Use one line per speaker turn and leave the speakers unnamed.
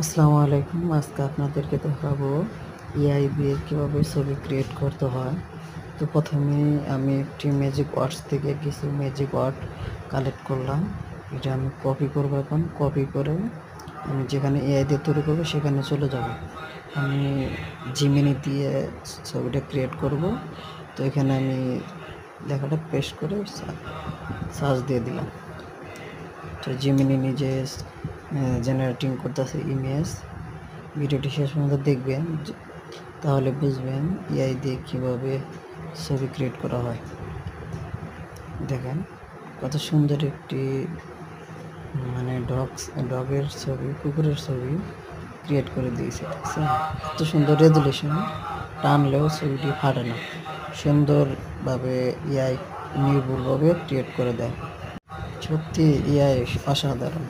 আসসালামু আলাইকুম। আজকে আপনাদেরকে দেখাবো এআই দিয়ে কীভাবে ছবি ক্রিয়েট করতে হয়। তো প্রথমে আমি একটি ম্যাজিক ওয়ার্ডস থেকে কিছু ম্যাজিক ওয়ার্ড কালেক্ট করলাম। এটা আমি কপি করবো। এখন কপি করে আমি যেখানে এআই দিয়ে তৈরি করবো সেখানে চলে যাব। আমি জিমিনি দিয়ে ছবিটা ক্রিয়েট করব। তো এখানে আমি লেখাটা পেস্ট করে সার্চ দিয়ে দিলাম। তো জিমিনি নিজে জেনারেটিং করতেছে ইমেজ। ভিডিওটি শেষ পর্যন্ত দেখবেন, তাহলে বুঝবেন এআই দিয়ে কীভাবে ছবি ক্রিয়েট করা হয়। দেখেন কত সুন্দর একটি ডগের ছবি, কুকুরের ছবি ক্রিয়েট করে দিয়েছে। দেখছেন কত সুন্দর রেজুলেশন, টানলেও ছবিটি ফাটে না। সুন্দরভাবে এআই নির্ভুলভাবে ক্রিয়েট করে দেয়। সত্যি এআই অসাধারণ।